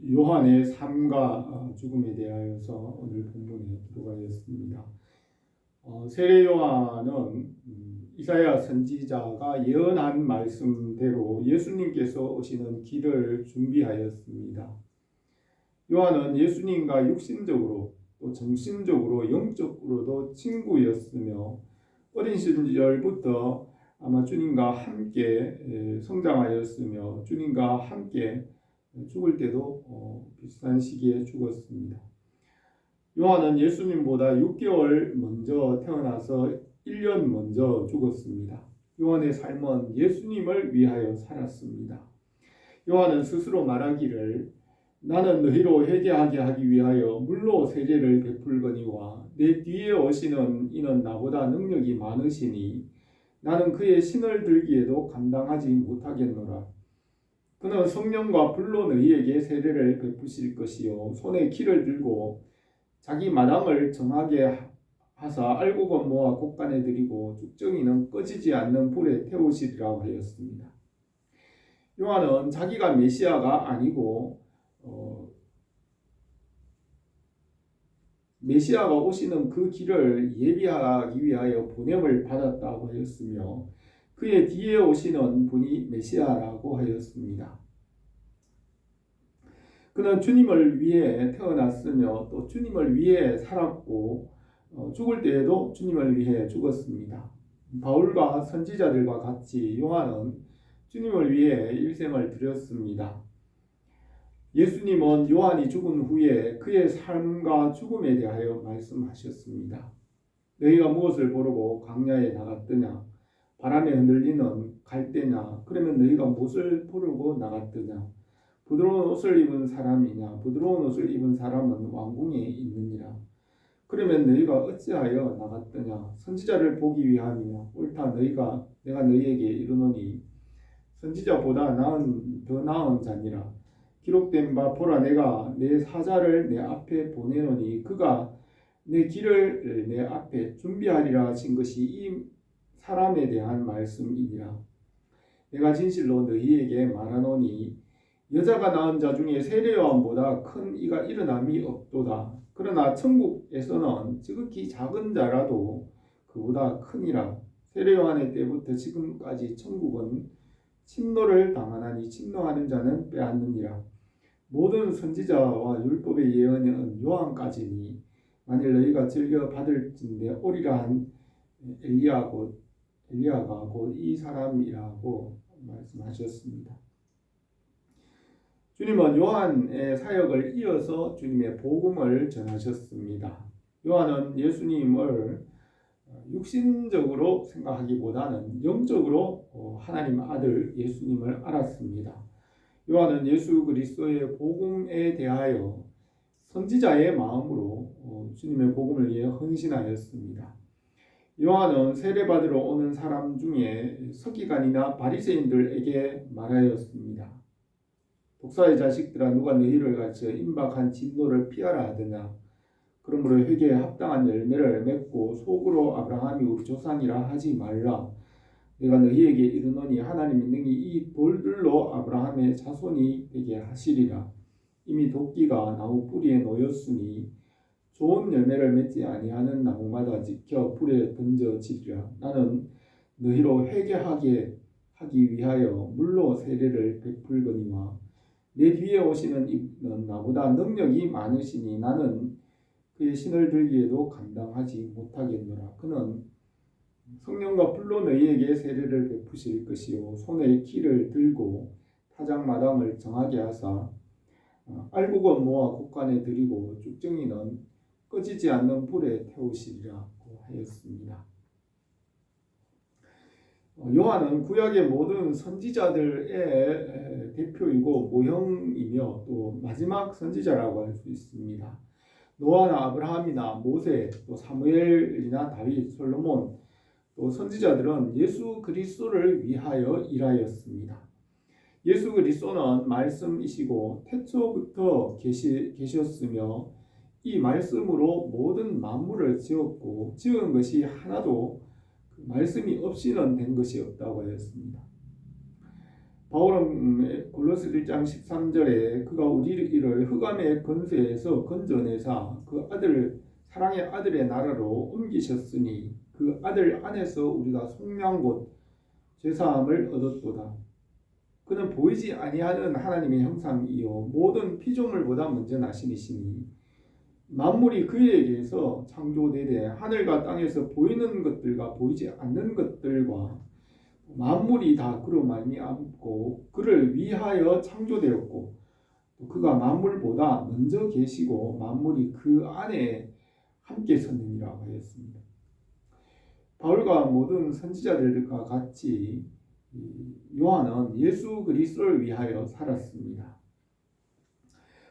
요한의 삶과 죽음에 대하여서 오늘 본문에 들어가겠습니다. 세례 요한은 이사야 선지자가 예언한 말씀대로 예수님께서 오시는 길을 준비하였습니다. 요한은 예수님과 육신적으로 또 정신적으로 영적으로도 친구였으며 어린 시절부터 아마 주님과 함께 성장하였으며 주님과 함께 죽을 때도 비슷한 시기에 죽었습니다. 요한은 예수님보다 6개월 먼저 태어나서 1년 먼저 죽었습니다. 요한의 삶은 예수님을 위하여 살았습니다. 요한은 스스로 말하기를 나는 너희로 회개하게 하기 위하여 물로 세례를 베풀거니와 내 뒤에 오시는 이는 나보다 능력이 많으시니 나는 그의 신을 들기에도 감당하지 못하겠노라. 그는 성령과 불로 너희에게 세례를 베푸실 것이요 손에 키를 들고 자기 마당을 정하게 하사 알곡은 모아 곳간에 들이고 쭉정이는 꺼지지 않는 불에 태우시리라고 하였습니다. 요한은 자기가 메시아가 아니고 메시아가 오시는 그 길을 예비하기 위하여 보냄을 받았다고 하였으며 그의 뒤에 오시는 분이 메시아라고 하였습니다. 그는 주님을 위해 태어났으며 또 주님을 위해 살았고 죽을 때에도 주님을 위해 죽었습니다. 바울과 선지자들과 같이 요한은 주님을 위해 일생을 드렸습니다. 예수님은 요한이 죽은 후에 그의 삶과 죽음에 대하여 말씀하셨습니다. 너희가 무엇을 보려고 광야에 나갔더냐? 바람에 흔들리는 갈대냐? 그러면 너희가 무엇을 보려고 나갔더냐? 부드러운 옷을 입은 사람이냐? 부드러운 옷을 입은 사람은 왕궁에 있느니라. 그러면 너희가 어찌하여 나갔더냐? 선지자를 보기 위함이냐? 옳다 내가 너희에게 이르노니 선지자보다 더 나은 자니라. 기록된 바 보라 내가 내 사자를 내 앞에 보내노니 그가 내 길을 내 앞에 준비하리라 하신 것이 이 사람에 대한 말씀이니라. 내가 진실로 너희에게 말하노니 여자가 낳은 자 중에 세례 요한보다 큰 이가 일어남이 없도다. 그러나 천국에서는 지극히 작은 자라도 그보다 크니라. 세례 요한의 때부터 지금까지 천국은 침노를 당하나니 침노하는 자는 빼앗느니라. 모든 선지자와 율법의 예언은 요한까지니 만일 너희가 즐겨 받을진대 오리라 한 엘리야가 곧 이 사람이라고 말씀하셨습니다. 주님은 요한의 사역을 이어서 주님의 복음을 전하셨습니다. 요한은 예수님을 육신적으로 생각하기보다는 영적으로 하나님 아들 예수님을 알았습니다. 요한은 예수 그리스도의 복음에 대하여 선지자의 마음으로 주님의 복음을 위해 헌신하였습니다. 요한은 세례받으러 오는 사람 중에 서기관이나 바리새인들에게 말하였습니다. 독사의 자식들아 누가 너희를 가르쳐 임박한 진노를 피하라 하더냐. 그러므로 회개에 합당한 열매를 맺고 속으로 아브라함이 우리 조상이라 하지 말라. 내가 너희에게 이르노니 하나님이 능히 이 돌들로 아브라함의 자손이 되게 하시리라. 이미 도끼가 나무 뿌리에 놓였으니 좋은 열매를 맺지 아니하는 나무마다 지켜 불에 던져지리라. 나는 너희로 회개하게 하기 위하여 물로 세례를 베풀거니와 내 뒤에 오시는 이는 나보다 능력이 많으시니 나는 그의 신을 들기에도 감당하지 못하겠노라. 그는 성령과 불로 너희에게 세례를 베푸실 것이요 손에 키를 들고 타작마당을 정하게 하사 알곡은 모아 곳간에 들이고 쭉정이는 꺼지지 않는 불에 태우시리라고 하였습니다. 요한은 구약의 모든 선지자들의 대표이고 모형이며 또 마지막 선지자라고 할 수 있습니다. 노아나 아브라함이나 모세, 또 사무엘이나 다윗, 솔로몬, 또 선지자들은 예수 그리스도를 위하여 일하였습니다. 예수 그리스도는 말씀이시고 태초부터 계셨으며 이 말씀으로 모든 만물을 지었고 지은 것이 하나도 그 말씀이 없이는 된 것이 없다고 하였습니다. 바울은 골로새 1장 13절에 그가 우리를 흑암의 권세에서 건져내사 그 아들 사랑의 아들의 나라로 옮기셨으니 그 아들 안에서 우리가 속량 곧 죄사함을 얻었도다. 그는 보이지 아니하는 하나님의 형상이요 모든 피조물보다 먼저 나신 이시니 만물이 그에 의해서 창조되되 하늘과 땅에서 보이는 것들과 보이지 않는 것들과 만물이 다 그로 말미암고 그를 위하여 창조되었고 또 그가 만물보다 먼저 계시고 만물이 그 안에 함께 섰느니라 하였습니다. 바울과 모든 선지자들과 같이 요한은 예수 그리스도를 위하여 살았습니다.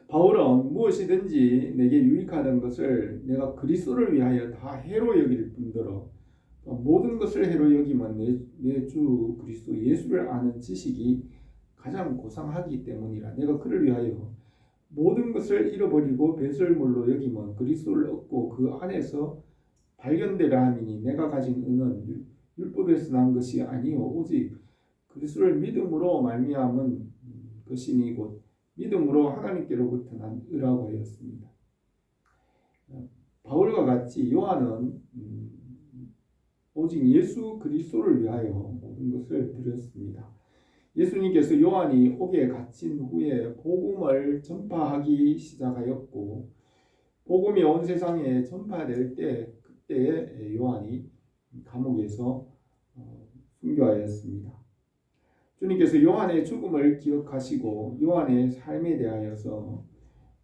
바울은 무엇이든지 내게 유익하던 것을 내가 그리스도를 위하여 다 해로 여길 뿐더러 모든 것을 해로 여기면 내 주 그리스도 예수를 아는 지식이 가장 고상하기 때문이라. 내가 그를 위하여 모든 것을 잃어버리고 배설물로 여기면 그리스도를 얻고 그 안에서 발견되라 함이니 내가 가진 은은 율법에서 난 것이 아니요 오직 그리스도를 믿음으로 말미암은 것이니 곧 믿음으로 하나님께로부터 난 의라고 하였습니다. 바울과 같이 요한은 오직 예수 그리스도를 위하여 모든 것을 드렸습니다. 예수님께서 요한이 옥에 갇힌 후에 복음을 전파하기 시작하였고 복음이 온 세상에 전파될 때 그때에 요한이 감옥에서 순교하였습니다. 주님께서 요한의 죽음을 기억하시고 요한의 삶에 대하여서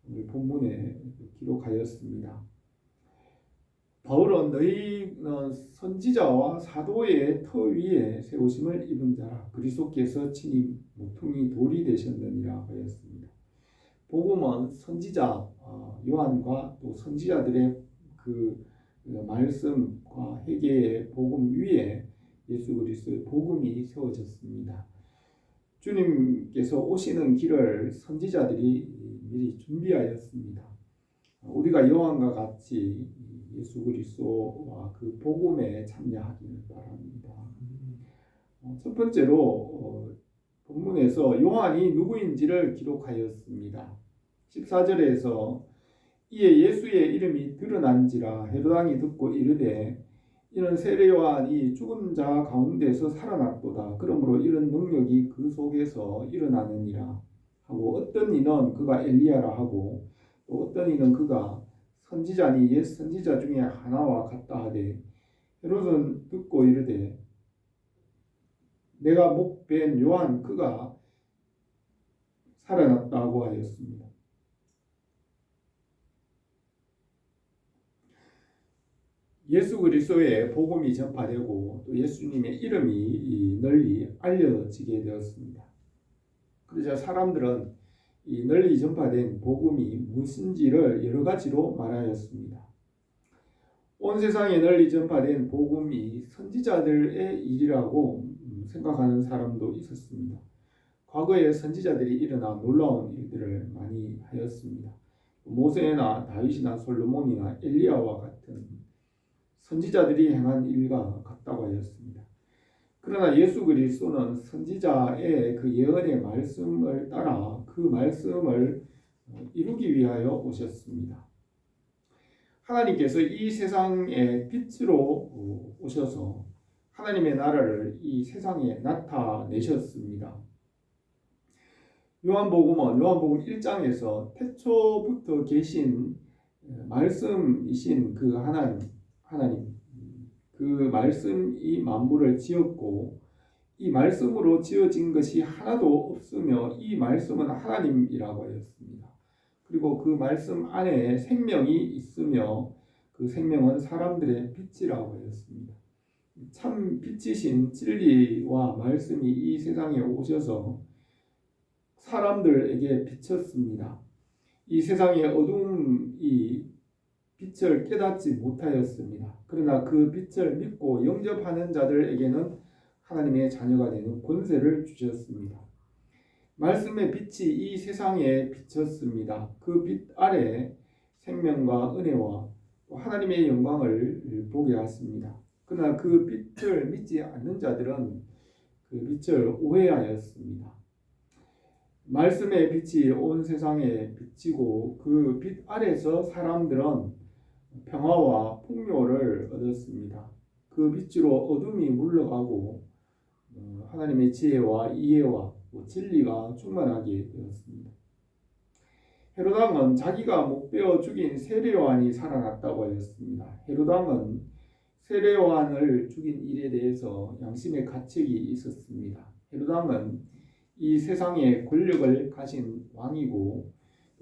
오늘 본문에 기록하였습니다. 바울은 너희는 선지자와 사도의 터 위에 세우심을 입은 자라 그리스도께서 친히 모퉁이 돌이 되셨느니라 하였습니다. 복음은 선지자 요한과 또 선지자들의 그 말씀과 회개의 복음 위에 예수 그리스도의 복음이 세워졌습니다. 주님께서 오시는 길을 선지자들이 미리 준비하였습니다. 우리가 요한과 같이 예수 그리스도와 그 복음에 참여하기를 바랍니다. 첫 번째로 본문에서 요한이 누구인지를 기록하였습니다. 14절에서 이에 예수의 이름이 드러난지라 헤롯 듣고 이르되 이는 세례 요한이 죽은 자 가운데서 살아났도다. 그러므로 이런 능력이 그 속에서 일어나느니라 하고 어떤 이는 그가 엘리야라 하고 또 어떤 이는 그가 선지자니 옛 선지자 중에 하나와 같다 하되 헤롯은 듣고 이르되 내가 목뵌 요한 그가 살아났다고 하였습니다. 예수 그리스도의 복음이 전파되고 또 예수님의 이름이 널리 알려지게 되었습니다. 그러자 사람들은 이 널리 전파된 복음이 무엇인지를 여러 가지로 말하였습니다. 온 세상에 널리 전파된 복음이 선지자들의 일이라고 생각하는 사람도 있었습니다. 과거에 선지자들이 일어나 놀라운 일들을 많이 하였습니다. 모세나 다윗이나 솔로몬이나 엘리야와 같은 선지자들이 행한 일과 같다고 하였습니다. 그러나 예수 그리스도는 선지자의 그 예언의 말씀을 따라 그 말씀을 이루기 위하여 오셨습니다. 하나님께서 이 세상의 빛으로 오셔서 하나님의 나라를 이 세상에 나타내셨습니다. 요한복음 1장에서 태초부터 계신 말씀이신 그 하나님 그 말씀이 만물을 지었고 이 말씀으로 지어진 것이 하나도 없으며 이 말씀은 하나님이라고 하였습니다. 그리고 그 말씀 안에 생명이 있으며 그 생명은 사람들의 빛이라고 하였습니다. 참 빛이신 진리와 말씀이 이 세상에 오셔서 사람들에게 비쳤습니다. 이 세상의 어둠이 빛을 깨닫지 못하였습니다. 그러나 그 빛을 믿고 영접하는 자들에게는 하나님의 자녀가 되는 권세를 주셨습니다. 말씀의 빛이 이 세상에 비쳤습니다. 그 빛 아래 생명과 은혜와 하나님의 영광을 보게 하십니다. 그러나 그 빛을 믿지 않는 자들은 그 빛을 오해하였습니다. 말씀의 빛이 온 세상에 비치고 그 빛 아래서 사람들은 평화와 풍요를 얻었습니다. 그 빛으로 어둠이 물러가고 하나님의 지혜와 이해와 진리가 충만하게 되었습니다. 헤롯 왕은 자기가 목베어 죽인 세례 요한이 살아났다고 하였습니다. 헤롯 왕은 세례 요한을 죽인 일에 대해서 양심의 가책이 있었습니다. 헤롯 왕은 이 세상의 권력을 가진 왕이고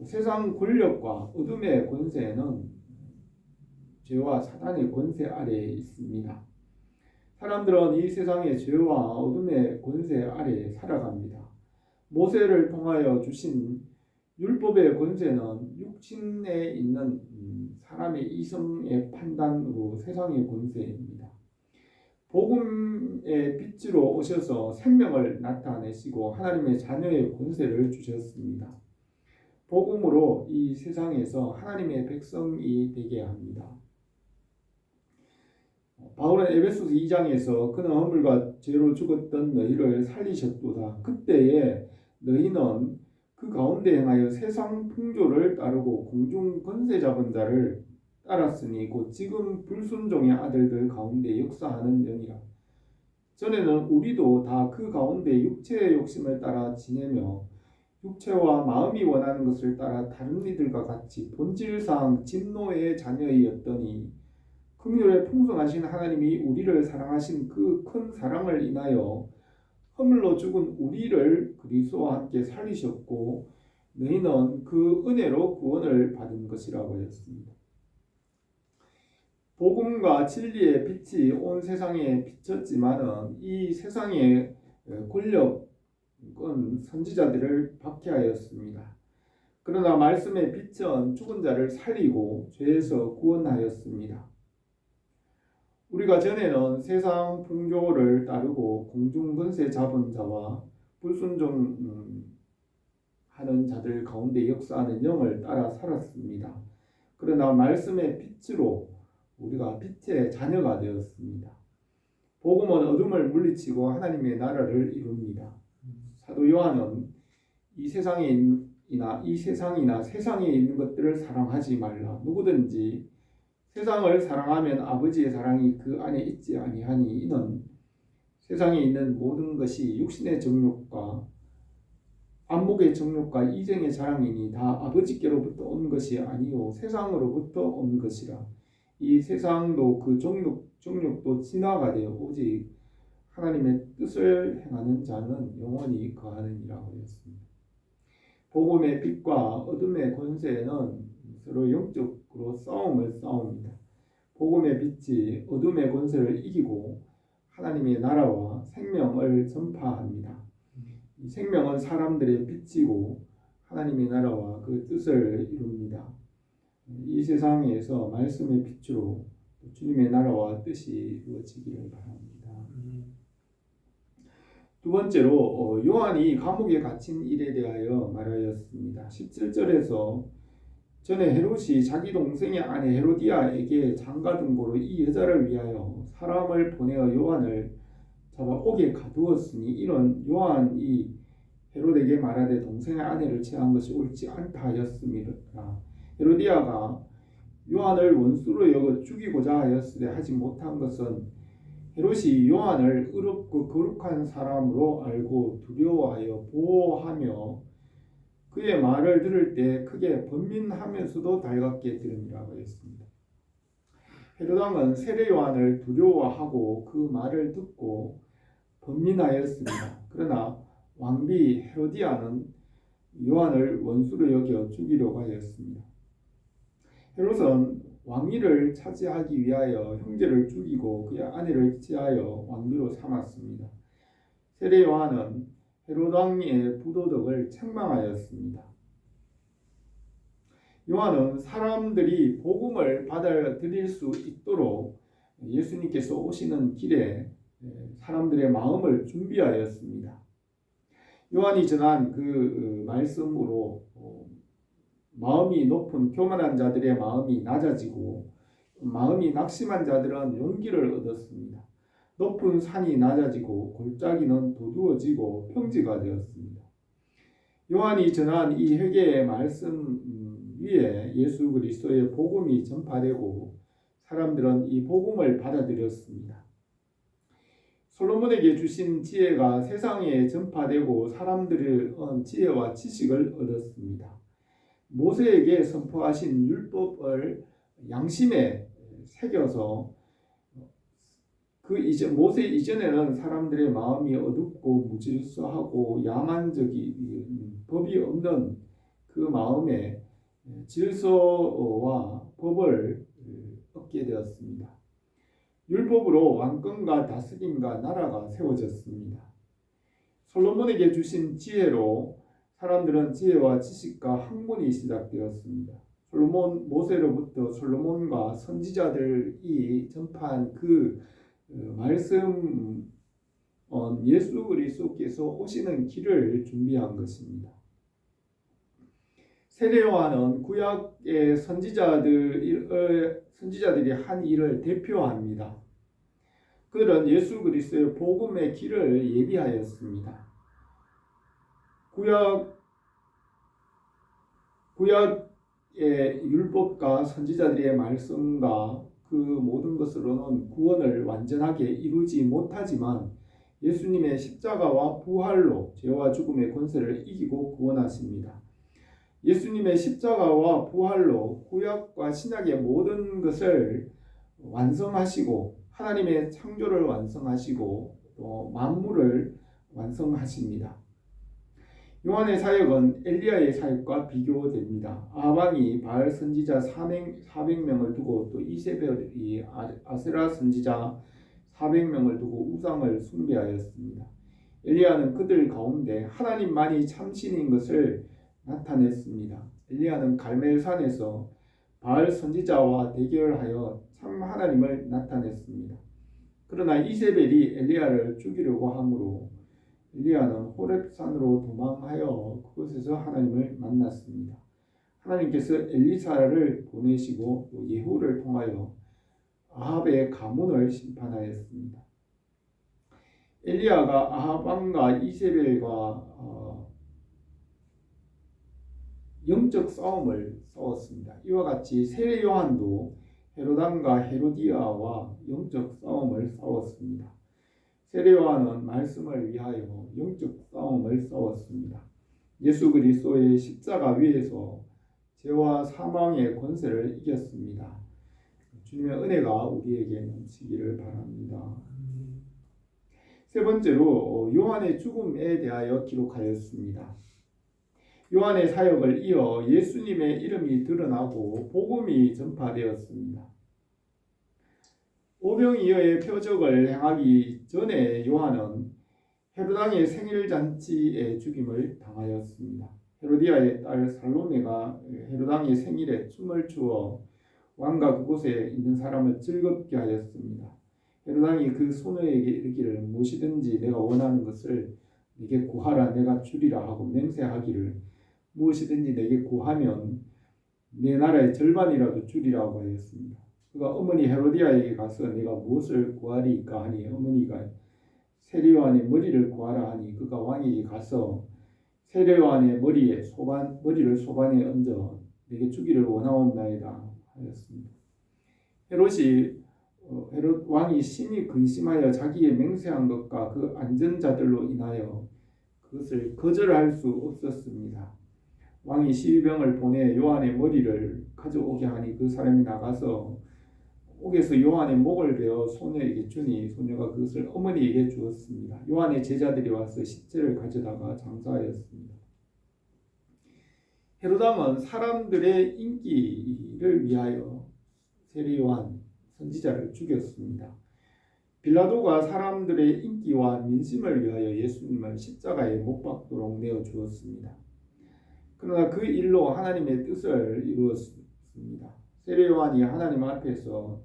세상 권력과 어둠의 권세는 죄와 사단의 권세 아래에 있습니다. 사람들은 이 세상의 죄와 어둠의 권세 아래에 살아갑니다. 모세를 통하여 주신 율법의 권세는 육신에 있는 사람의 이성의 판단으로 세상의 권세입니다. 복음의 빛으로 오셔서 생명을 나타내시고 하나님의 자녀의 권세를 주셨습니다. 복음으로 이 세상에서 하나님의 백성이 되게 합니다. 바울은 에베소서 2장에서 그는 허물과 죄로 죽었던 너희를 살리셨도다. 그때에 너희는 그 가운데 행하여 세상 풍조를 따르고 공중 권세 잡은 자를 따랐으니 곧 지금 불순종의 아들들 가운데 역사하는 영이라. 전에는 우리도 다 그 가운데 육체의 욕심을 따라 지내며 육체와 마음이 원하는 것을 따라 다른 이들과 같이 본질상 진노의 자녀이었더니 긍휼에 풍성하신 하나님이 우리를 사랑하신 그 큰 사랑을 인하여 허물로 죽은 우리를 그리스도와 함께 살리셨고 너희는 그 은혜로 구원을 받은 것이라고 하였습니다. 복음과 진리의 빛이 온 세상에 비쳤지만은 이 세상의 권력은 선지자들을 박해하였습니다. 그러나 말씀의 빛은 죽은 자를 살리고 죄에서 구원하였습니다. 우리가 전에는 세상 풍조를 따르고 공중 권세 잡은 자와 불순종하는 자들 가운데 역사하는 영을 따라 살았습니다. 그러나 말씀의 빛으로 우리가 빛의 자녀가 되었습니다. 복음은 어둠을 물리치고 하나님의 나라를 이룹니다. 사도 요한은 이 세상이나 세상에 있는 것들을 사랑하지 말라. 누구든지 세상을 사랑하면 아버지의 사랑이 그 안에 있지 아니하니 이는 세상에 있는 모든 것이 육신의 정욕과 안목의 정욕과 이생의 자랑이니 다 아버지께로부터 온 것이 아니요 세상으로부터 온 것이라. 이 세상도 그 정욕도 지나가되 오직 하나님의 뜻을 행하는 자는 영원히 거하느니라고 했습니다. 복음의 빛과 어둠의 권세는 서로 영적으로 싸움을 싸웁니다. 복음의 빛이 어둠의 권세를 이기고 하나님의 나라와 생명을 전파합니다. 이 생명은 사람들의 빛이고 하나님의 나라와 그 뜻을 이룹니다. 이 세상에서 말씀의 빛으로 주님의 나라와 뜻이 이루어지기를 바랍니다. 두 번째로 요한이 감옥에 갇힌 일에 대하여 말하였습니다. 17절에서 전에 헤롯이 자기 동생의 아내 헤로디아에게 장가등고로 이 여자를 위하여 사람을 보내어 요한을 잡아 옥에 가두었으니 이런 요한이 헤롯에게 말하되 동생의 아내를 취한 것이 옳지 않다 하였습니다. 헤로디아가 요한을 원수로 여겨 죽이고자 하였으되 하지 못한 것은 헤롯이 요한을 의롭고 거룩한 사람으로 알고 두려워하여 보호하며 그의 말을 들을 때 크게 번민하면서도 달갑게 들음이라고 했습니다. 헤롯 왕은 세례 요한을 두려워하고 그 말을 듣고 번민하였습니다. 그러나 왕비 헤로디아는 요한을 원수로 여겨 죽이려고 하였습니다. 헤롯은 왕위를 차지하기 위하여 형제를 죽이고 그의 아내를 취하여 왕비로 삼았습니다. 세례 요한은 헤롯 왕의 부도덕을 책망하였습니다. 요한은 사람들이 복음을 받아들일 수 있도록 예수님께서 오시는 길에 사람들의 마음을 준비하였습니다. 요한이 전한 그 말씀으로 마음이 높은 교만한 자들의 마음이 낮아지고 마음이 낙심한 자들은 용기를 얻었습니다. 높은 산이 낮아지고 골짜기는 도두어지고 평지가 되었습니다. 요한이 전한 이 회개의 말씀 위에 예수 그리스도의 복음이 전파되고 사람들은 이 복음을 받아들였습니다. 솔로몬에게 주신 지혜가 세상에 전파되고 사람들은 지혜와 지식을 얻었습니다. 모세에게 선포하신 율법을 양심에 새겨서 모세 이전에는 사람들의 마음이 어둡고 무질서하고 야만적인 법이 없는 그 마음에 질서와 법을 얻게 되었습니다. 율법으로 왕권과 다스림과 나라가 세워졌습니다. 솔로몬에게 주신 지혜로 사람들은 지혜와 지식과 학문이 시작되었습니다. 모세로부터 솔로몬과 선지자들이 전파한 그 말씀은 예수 그리스도께서 오시는 길을 준비한 것입니다. 세례 요한은 구약의 선지자들이 한 일을 대표합니다. 그들은 예수 그리스도의 복음의 길을 예비하였습니다. 구약의 율법과 선지자들의 말씀과 그 모든 것으로는 구원을 완전하게 이루지 못하지만 예수님의 십자가와 부활로 죄와 죽음의 권세를 이기고 구원하십니다. 예수님의 십자가와 부활로 구약과 신약의 모든 것을 완성하시고 하나님의 창조를 완성하시고 또 만물을 완성하십니다. 요한의 사역은 엘리야의 사역과 비교됩니다. 아합왕이 바알 선지자 400명을 두고 또 이세벨이 아세라 선지자 400명을 두고 우상을 숭배하였습니다. 엘리야는 그들 가운데 하나님만이 참신인 것을 나타냈습니다. 엘리야는 갈멜산에서 바알 선지자와 대결하여 참 하나님을 나타냈습니다. 그러나 이세벨이 엘리야를 죽이려고 하므로 엘리야는 호렙산으로 도망하여 그곳에서 하나님을 만났습니다. 하나님께서 엘리사를 보내시고 또 예후를 통하여 아합의 가문을 심판하였습니다. 엘리야가 아합 왕과 이세벨과 영적 싸움을 싸웠습니다. 이와 같이 세례 요한도 헤롯 왕과 헤로디아와 영적 싸움을 싸웠습니다. 세례 요한은 말씀을 위하여 영적 싸움을 싸웠습니다. 예수 그리스도의 십자가 위에서 죄와 사망의 권세를 이겼습니다. 주님의 은혜가 우리에게 넘치기를 바랍니다. 세 번째로 요한의 죽음에 대하여 기록하였습니다. 요한의 사역을 이어 예수님의 이름이 드러나고 복음이 전파되었습니다. 오병이어의 표적을 행하기 전에 요한은 헤롯 왕의 생일잔치에 죽임을 당하였습니다. 헤로디아의 딸 살로메가 헤롯 왕의 생일에 춤을 추어 왕과 그곳에 있는 사람을 즐겁게 하였습니다. 헤롯 왕이 그 소녀에게 이르기를 무엇이든지 내가 원하는 것을 내게 구하라 내가 주리라 하고 맹세하기를 무엇이든지 내게 구하면 내 나라의 절반이라도 주리라고 하였습니다. 그가 어머니 헤로디아에게 가서 내가 무엇을 구하리까 하니 어머니가 세례 요한의 머리를 구하라 하니 그가 왕에게 가서 세례 요한의 머리를 소반에 얹어 내게 주기를 원하옵나이다 하였습니다. 헤롯 왕이 심히 근심하여 자기의 맹세한 것과 그 안전자들로 인하여 그것을 거절할 수 없었습니다. 왕이 시위병을 보내 요한의 머리를 가져오게 하니 그 사람이 나가서 옥에서 요한의 목을 베어 소녀에게 주니 소녀가 그것을 어머니에게 주었습니다. 요한의 제자들이 와서 시체를 가져다가 장사하였습니다. 헤롯 왕은 사람들의 인기를 위하여 세례 요한 선지자를 죽였습니다. 빌라도가 사람들의 인기와 민심을 위하여 예수님을 십자가에 못 박도록 내어 주었습니다. 그러나 그 일로 하나님의 뜻을 이루었습니다. 세례 요한이 하나님 앞에서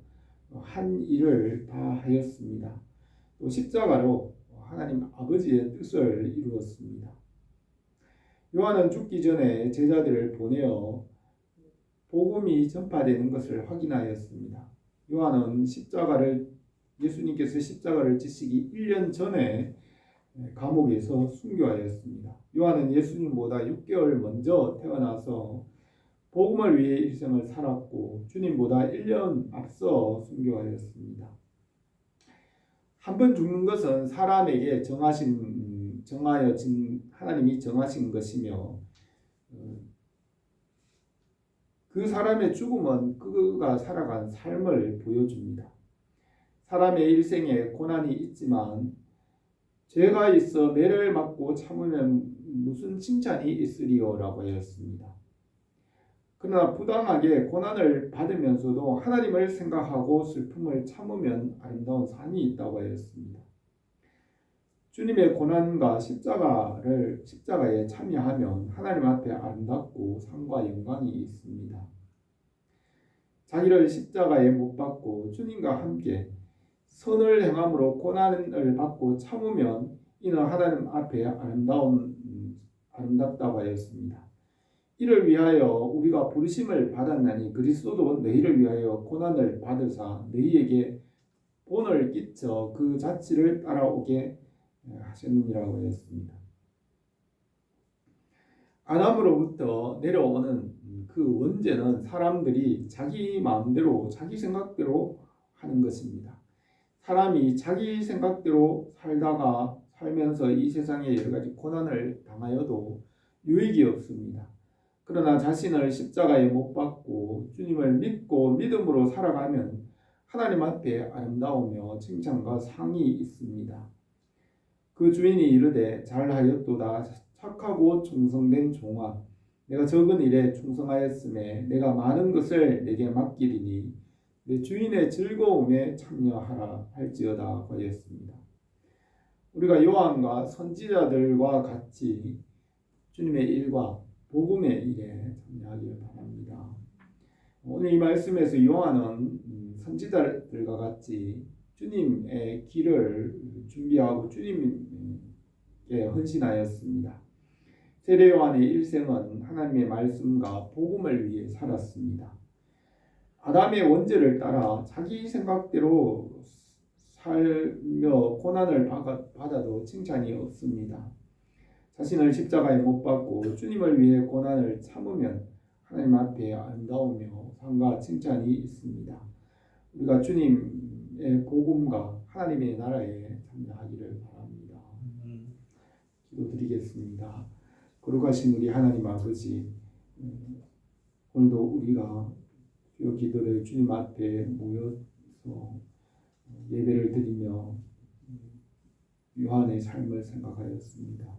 한 일을 다 하였습니다. 또 십자가로 하나님 아버지의 뜻을 이루었습니다. 요한은 죽기 전에 제자들을 보내어 복음이 전파되는 것을 확인하였습니다. 요한은 예수님께서 십자가를 지시기 1년 전에 감옥에서 순교하였습니다. 요한은 예수님보다 6개월 먼저 태어나서 복음을 위해 일생을 살았고 주님보다 1년 앞서 순교하였습니다. 한 번 죽는 것은 사람에게 정하여진 하나님이 정하신 것이며 그 사람의 죽음은 그가 살아간 삶을 보여줍니다. 사람의 일생에 고난이 있지만 죄가 있어 매를 맞고 참으면 무슨 칭찬이 있으리요라고 하였습니다. 그러나 부당하게 고난을 받으면서도 하나님을 생각하고 슬픔을 참으면 아름다운 산이 있다고 하였습니다. 주님의 고난과 십자가에 참여하면 하나님 앞에 아름답고 상과 영광이 있습니다. 자기를 십자가에 못 박고 주님과 함께 선을 행함으로 고난을 받고 참으면 이는 하나님 앞에 아름답다고 하였습니다. 이를 위하여 우리가 부르심을 받았나니 그리스도도 너희를 위하여 고난을 받으사 너희에게 본을 끼쳐 그 자취를 따라오게 하셨느니라고 하였습니다. 아담으로부터 내려오는 그 원죄는 사람들이 자기 마음대로 자기 생각대로 하는 것입니다. 사람이 자기 생각대로 살면서 이 세상에 여러 가지 고난을 당하여도 유익이 없습니다. 그러나 자신을 십자가에 못 박고 주님을 믿고 믿음으로 살아가면 하나님 앞에 아름다우며 칭찬과 상이 있습니다. 그 주인이 이르되 잘하였도다 착하고 충성된 종아 내가 적은 일에 충성하였음에 내가 많은 것을 내게 맡기리니 내 주인의 즐거움에 참여하라 할지어다 하였습니다. 우리가 요한과 선지자들과 같이 주님의 일과 복음의 일에 참여하기를 바랍니다. 오늘 이 말씀에서 요한은 선지자들과 같이 주님의 길을 준비하고 주님께 헌신하였습니다. 세례 요한의 일생은 하나님의 말씀과 복음을 위해 살았습니다. 아담의 원죄를 따라 자기 생각대로 살며 고난을 받아도 칭찬이 없습니다. 자신을 십자가에 못 박고 주님을 위해 고난을 참으면 하나님 앞에 아름다우며 상과 칭찬이 있습니다. 우리가 주님의 복음과 하나님의 나라에 참여하기를 바랍니다. 기도드리겠습니다. 거룩하신 우리 하나님 아버지, 오늘도 우리가 주여 기도를 주님 앞에 모여서 예배를 드리며 요한의 삶을 생각하였습니다.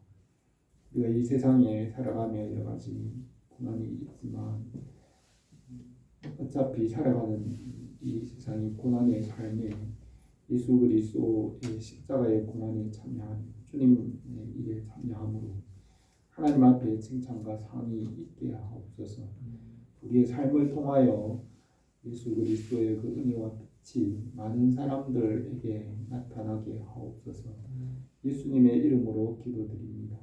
우리가 이 세상에 살아가며 여러 가지 고난이 있지만 어차피 살아가는 이 세상이 고난의 삶에 예수 그리스도의 십자가의 고난에 참여한 주님의 일에 참여함으로 하나님 앞에 칭찬과 상이 있게 하옵소서. 우리의 삶을 통하여 예수 그리스도의 그 은혜와 빛이 많은 사람들에게 나타나게 하옵소서. 예수님의 이름으로 기도드립니다.